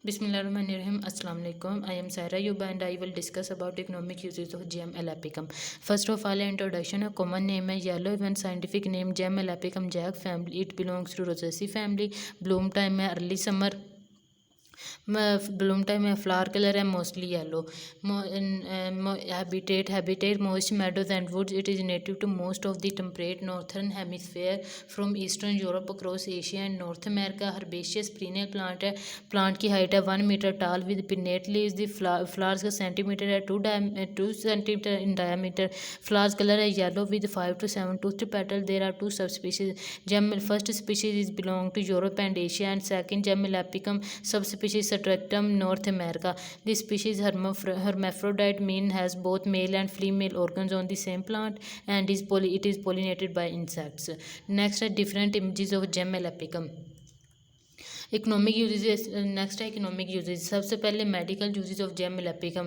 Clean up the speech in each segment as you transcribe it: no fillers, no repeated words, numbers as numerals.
Bismillahirrahmanirrahim. Assalamu alaikum. I am Saira Yuba and I will discuss about economic uses of Gem Alapicum. First of all, introduction. A common name is yellow, even scientific name Gem Alapicum jack family. It belongs to Rosaceae family. Bloom time है early summer. Bloom time में flower colour है mostly yellow. Habitat most meadows and woods. It is native to most of the temperate northern hemisphere from eastern Europe across Asia and North America. Herbaceous perennial plant है. Plant की height है 1 metre टाल with pennate leaves. The flowers का centimetre है 2 centimetre in diameter. Flowers colour है yellow with 5 to 7 toothed petal. There are two subspecies. Gem first species is belong to Europe and Asia and second Gem Alapicum subspecies Stratum North America. This species hermaphrodite mean has both male and female organs on the same plant and it is pollinated by insects. Next are different images of Gem Alapicum. Economic uses. Next है economic uses. सबसे पहले medical uses of Geum aleppicum.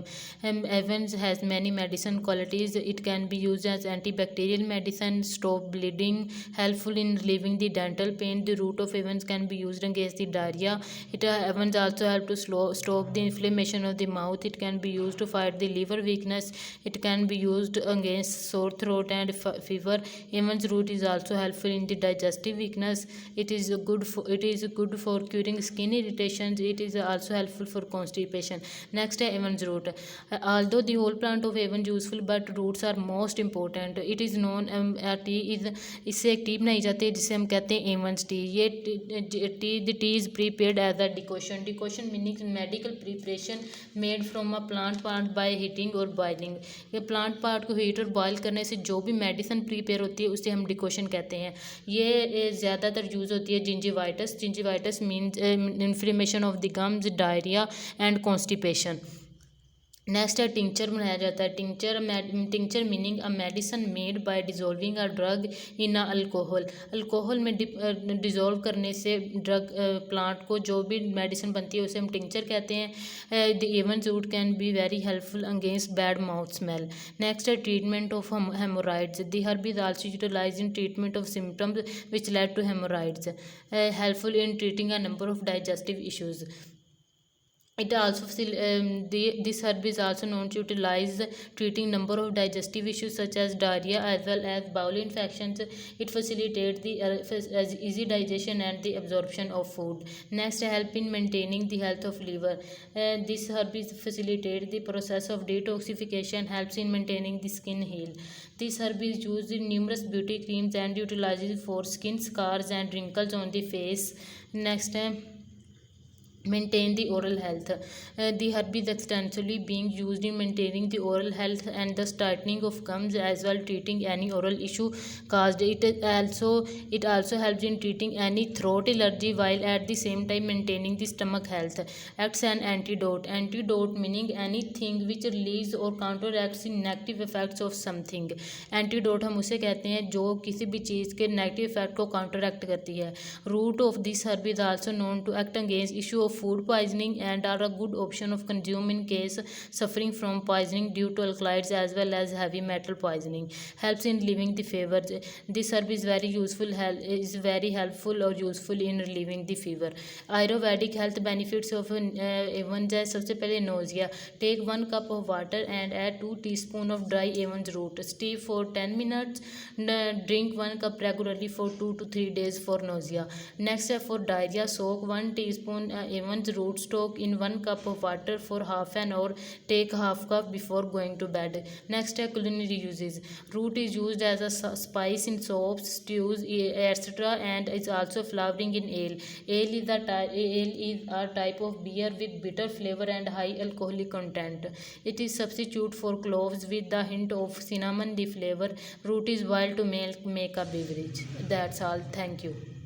Avens has many medicine qualities. It can be use as anti bacterial medicine, stop bleeding, helpful in relieving the dental pain. The root of avens can be use against the diarrhoea. It avens also help to stop the inflammation of the mouth. It can be use to fight the liver weakness. It can be use against sore throat and fever. Avens root is also helpful in the digestive weakness. It is good for curing skin irritations. It is also helpful for constipation. Next है Evans root. Although the whole plant of Evans useful, but roots are most important. It is known tea is इससे एक T बनाई जाती है जिसे हम कहते हैं Evans tea. ये tea is prepared as a decoction. Decoction meaning medical preparation made from a plant part by heating or boiling. ये plant part को हीट और बॉयल करने से जो भी मेडिसिन प्रिपेयर होती है उसे हम डिकोशन कहते हैं. ये ज़्यादातर यूज़ होती है gingivitis. Gingivitis means inflammation of the gums, diarrhea and constipation. Next है टिंचर बनाया जाता है. Tincture meaning a medicine made by dissolving a drug in a alcohol. Alcohol में डिजोल्व करने से ड्रग प्लांट को जो भी मेडिसिन बनती है उसे हम टिंचर कहते हैं. The avens root can be very helpful against bad mouth smell. Next है treatment of haemorrhoids. The herb is also utilize in treatment of symptoms which lead to haemorrhoids. Helpful in treating a number of digestive issues. It also this herb is also known to utilize treating number of digestive issues such as diarrhea as well as bowel infections. It facilitates the easy digestion and the absorption of food. Next, help in maintaining the health of liver. This herb is facilitates the process of detoxification, helps in maintaining the skin heal. This herb is used in numerous beauty creams and utilizes for skin scars and wrinkles on the face. Next, maintain the oral health. The herb is extensively being used in maintaining the oral health and the tightening of gums as well treating any oral issue caused. It also helps in treating any throat allergy while at the same time maintaining the stomach health. Acts an antidote. Antidote meaning anything which relieves or counteracts the negative effects of something. Antidote हम उसे कहते हैं जो किसी भी चीज़ के negative effect को counteract करती है. Root of this herb is also known to act against issue of food poisoning and are a good option of consume in case suffering from poisoning due to alkalides as well as heavy metal poisoning. Helps in relieving the fever. This herb is very helpful or useful in relieving the fever. Ayurvedic health benefits of Evans है. सबसे पहले nausea. Take 1 cup of water and add 2 teaspoon of dry Evans root. Steam for 10 minutes. Drink 1 cup regularly for 2 to 3 days for nausea. Next for diarrhea, soak 1 teaspoon Evans root stock in 1 cup of water for half an hour. Take half cup before going to bed. Next culinary uses. Root is used as a spice in soaps, stews, etc. and is also flavoring in ale. Ale is a type of beer with bitter flavor and high alcoholic content. It is substitute for cloves with the hint of cinnamon. The flavor root is boiled to make a beverage. That's all. Thank you.